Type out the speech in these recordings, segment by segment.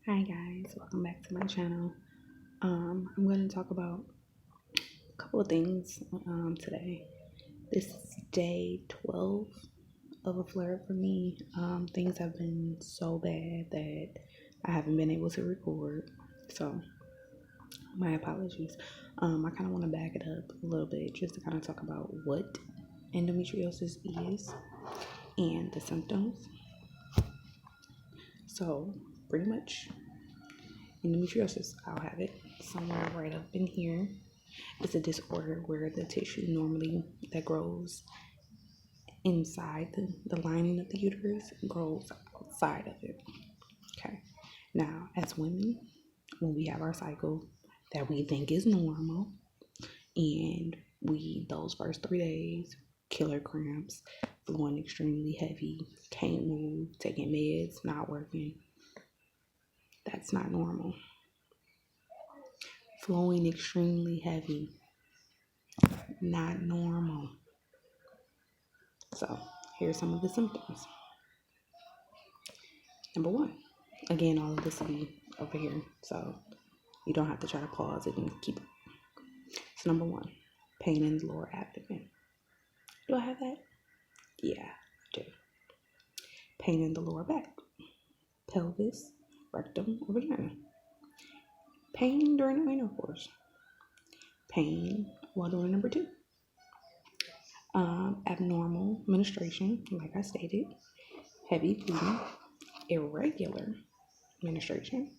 Hi guys, welcome back to my channel. I'm going to talk about a couple of things today. This is day 12 of a flare for me. Things have been so bad that I haven't been able to record, so my apologies. I kind of want to back it up a little bit just to kind of talk about what endometriosis is and the symptoms. So pretty much endometriosis, I'll have it somewhere right up in here. It's a disorder where the tissue normally that grows inside the lining of the uterus grows outside of it. Okay. Now, as women, when we have our cycle that we think is normal, and those first 3 days, killer cramps, feeling extremely heavy, can't move, taking meds, not working, that's not normal. Flowing extremely heavy, not normal. So here's some of the symptoms. Number 1, again, all of this will be over here, so you don't have to try to pause it and keep it. So number 1, pain in the lower abdomen. Do I have that? Yeah, I do. Pain in the lower back, pelvis, rectum, or vagina. Pain during the intercourse. Pain while doing number 2. Abnormal menstruation, like I stated. Heavy bleeding, irregular menstruation,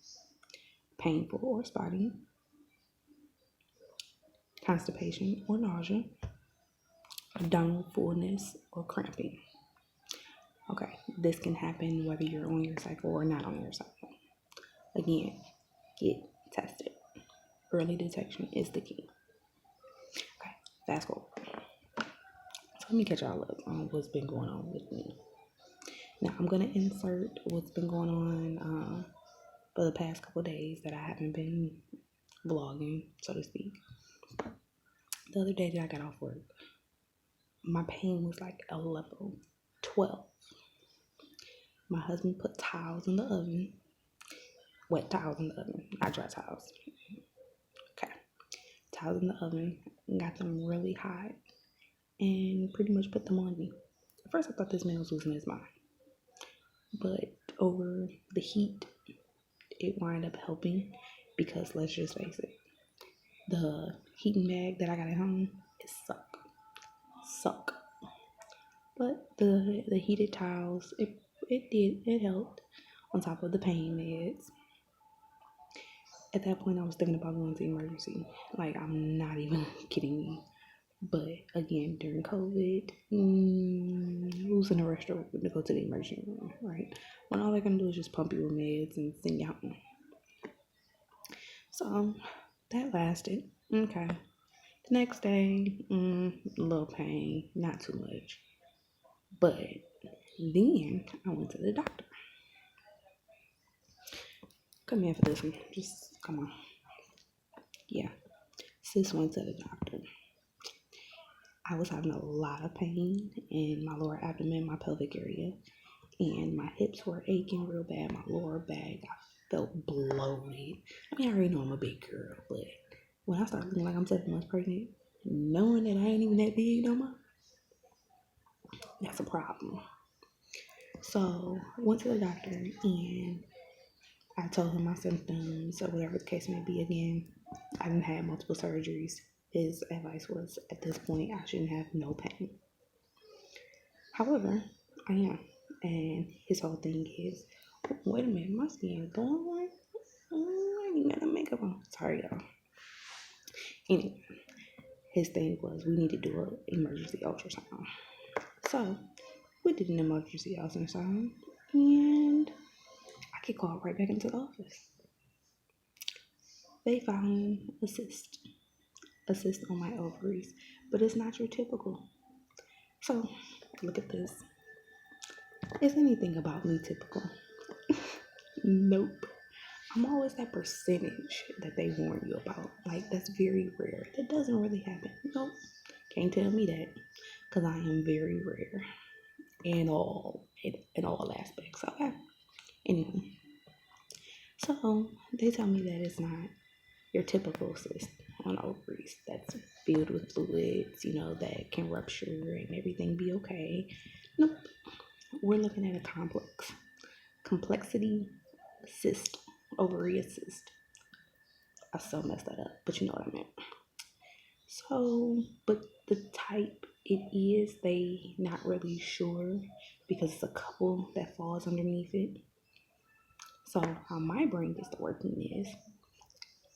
painful or spotty, constipation or nausea, abdominal fullness or cramping. Okay, this can happen whether you're on your cycle or not on your cycle. Again, get tested. Early detection is the key. Okay, fast forward. So let me catch y'all up on what's been going on with me. Now I'm gonna insert what's been going on for the past couple days that I haven't been vlogging, so to speak. The other day that I got off work, my pain was like a level 12. My husband put towels in the oven, wet towels in the oven, not dry towels. Okay, towels in the oven, got them really hot, and pretty much put them on me. At first I thought this man was losing his mind, but over the heat, it wound up helping because let's just face it, the heating bag that I got at home, it suck. But the heated towels, it helped on top of the pain meds. At that point, I was thinking about going to emergency. Like, I'm not even kidding you. But again, during COVID, who's in a rush to go to the emergency room, right? When all they're gonna do is just pump you with meds and send you home. So that lasted. Okay. The next day, a little pain, not too much. But then I went to the doctor. Come here for this one. Just come on. Yeah. Sis went to the doctor. I was having a lot of pain in my lower abdomen, my pelvic area, and my hips were aching real bad. My lower back, I felt bloated. I mean, I already know I'm a big girl, but when I started looking like I'm 7 months pregnant, knowing that I ain't even that big no more, that's a problem. So I went to the doctor and I told him my symptoms or whatever the case may be. Again, I didn't have multiple surgeries. His advice was, at this point, I shouldn't have no pain. However, I am. And his whole thing is, wait a minute, my skin is glowing like, I ain't got no makeup on. Sorry, y'all. Anyway, his thing was, we need to do an emergency ultrasound. So, we did an emergency ultrasound, and I get called right back into the office. They found a cyst on my ovaries, but it's not your typical. So, look at this. Is anything about me typical? Nope. I'm always that percentage that they warn you about. Like, that's very rare. That doesn't really happen. Nope. Can't tell me that, because I am very rare in all aspects. Okay. Anyway, So they tell me that it's not your typical cyst on ovaries that's filled with fluids, that can rupture and everything be okay. Nope. We're looking at a complexity cyst, ovarian cyst. I so messed that up, but you know what I meant. So, but the type it is, they not really sure because it's a couple that falls underneath it. So how my brain gets to working is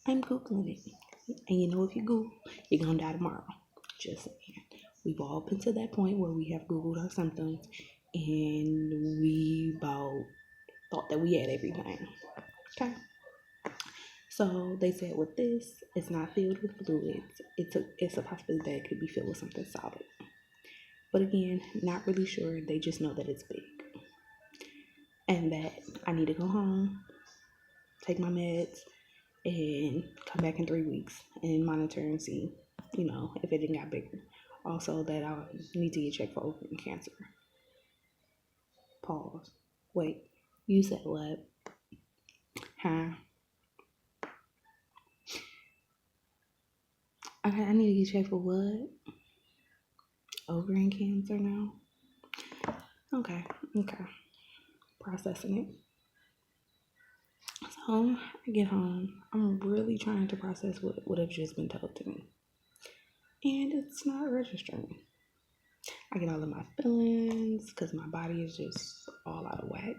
I'm Googling it. And if you Google, you're going to die tomorrow. Just saying. We've all been to that point where we have Googled our symptoms and we about thought that we had everything. Okay. So they said with this, it's not filled with fluids. It's a possibility that it could be filled with something solid. But again, not really sure. They just know that it's big. And that I need to go home, take my meds, and come back in 3 weeks and monitor and see, if it didn't got bigger. Also that I need to get checked for ovarian cancer. Pause. Wait, you said what? Huh? I need to get checked for what? Ovarian cancer now? Okay. Processing it. So I get home. I'm really trying to process what have just been told to me. And it's not registering. I get all of my feelings because my body is just all out of whack.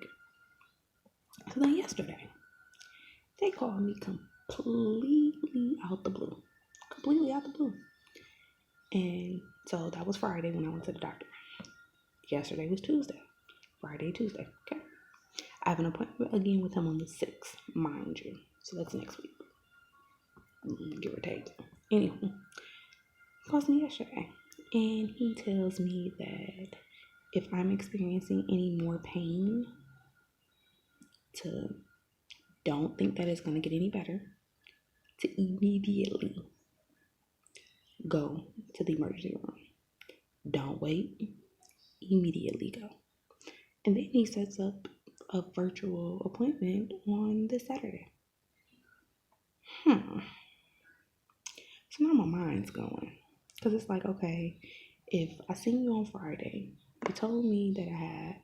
So then yesterday, they called me completely out the blue. And so that was Friday when I went to the doctor. Yesterday was Tuesday. Friday, Tuesday. Okay. I have an appointment again with him on the 6th, mind you. So that's next week. Give or take. Anywho, he calls me yesterday. And he tells me that if I'm experiencing any more pain, to don't think that it's going to get any better, to immediately go to the emergency room. Don't wait. Immediately go. And then he sets up a virtual appointment on this Saturday. So now my mind's going. Because it's like, okay, if I seen you on Friday, you told me that I had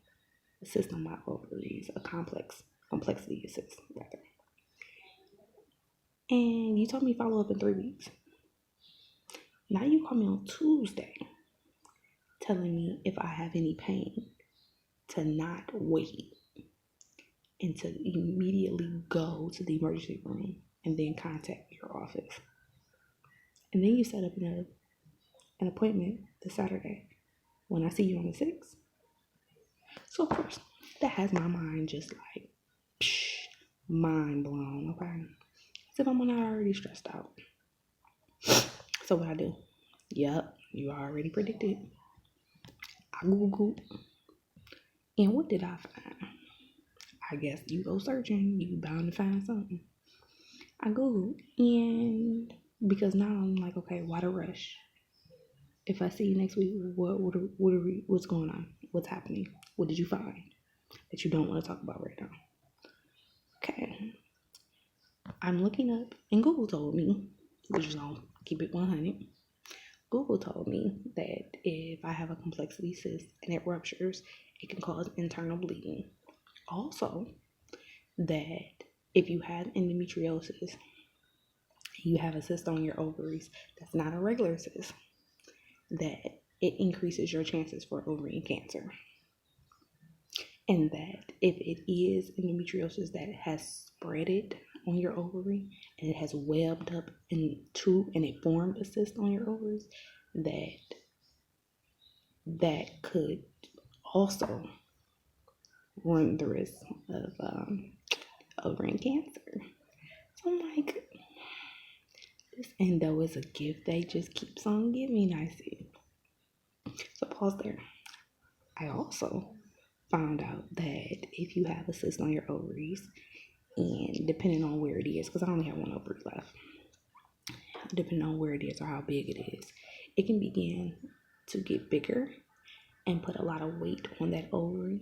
a cyst on my ovaries, a complexity cyst, rather. And you told me follow up in 3 weeks. Now you call me on Tuesday telling me if I have any pain to not wait and to immediately go to the emergency room and then contact your office. And then you set up an appointment this Saturday when I see you on the 6th. So of course, that has my mind just like, mind blown, okay? As if I'm not already stressed out. So what I do? Yep, you already predicted. I Googled. And what did I find? I guess you go searching, you bound to find something. I Googled, and because now I'm like, okay, why the rush? If I see you next week, what's going on? What's happening? What did you find that you don't want to talk about right now? Okay. I'm looking up, and Google told me, which is gonna keep it 100. Google told me that if I have a complexity cyst and it ruptures, it can cause internal bleeding. Also, that if you have endometriosis, you have a cyst on your ovaries that's not a regular cyst, that it increases your chances for ovarian cancer. And that if it is endometriosis that has spread it on your ovary and it has webbed up into and it formed a cyst on your ovaries, that could also run the risk of ovarian cancer. So I'm like, this endo is a gift they just keeps on giving, I see. So pause there. I also found out that if you have a cyst on your ovaries, and depending on where it is, because I only have one ovary left, depending on where it is or how big it is, it can begin to get bigger and put a lot of weight on that ovary,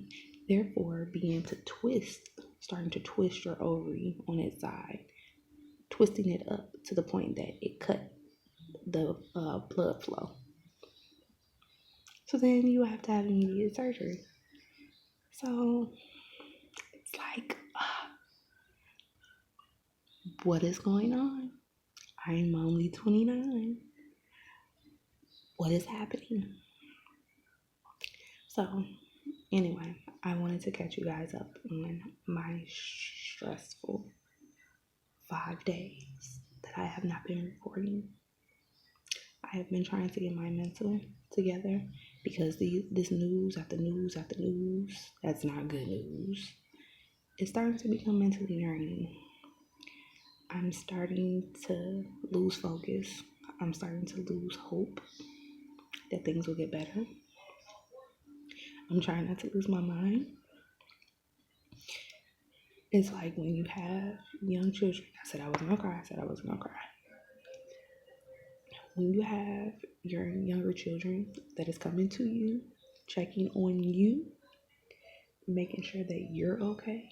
therefore begin to twist starting to twist your ovary on its side, twisting it up to the point that it cut the blood flow. So then you have to have immediate surgery. So it's like, what is going on? I'm only 29. What is happening? So anyway, I wanted to catch you guys up on my stressful 5 days that I have not been recording. I have been trying to get my mental together because this news after news after news, that's not good news. It's starting to become mentally draining. I'm starting to lose focus. I'm starting to lose hope that things will get better. I'm trying not to lose my mind. It's like when you have young children. I said I wasn't gonna cry. When you have your younger children that is coming to you, checking on you, making sure that you're okay,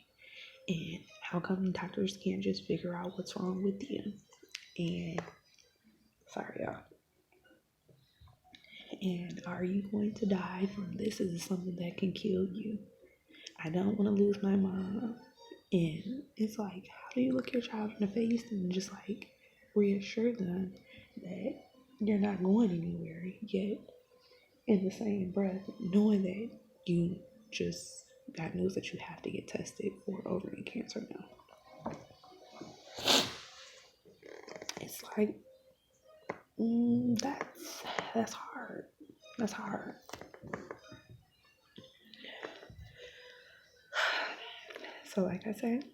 and how come doctors can't just figure out what's wrong with you? And sorry, y'all. And are you going to die from this? Is it something that can kill you? I don't want to lose my mom. And it's like, how do you look your child in the face and just like reassure them that you're not going anywhere, yet in the same breath knowing that you just got news that you have to get tested for ovarian cancer now? It's like, that's hard. That's hard. So like I said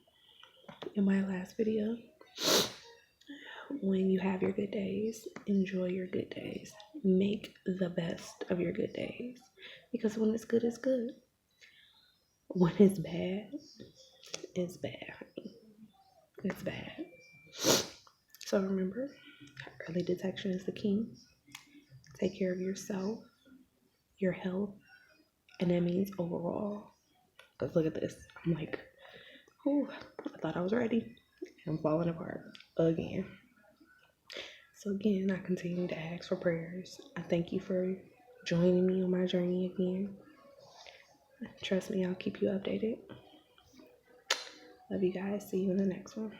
in my last video, when you have your good days, enjoy your good days. Make the best of your good days. Because when it's good, it's good. When it's bad, it's bad. It's bad. So remember, early detection is the key. Take care of yourself, your health, and that means overall. Because look at this. I'm like, whew, I thought I was ready. I'm falling apart again. So again, I continue to ask for prayers. I thank you for joining me on my journey again. Trust me, I'll keep you updated. Love you guys. See you in the next one.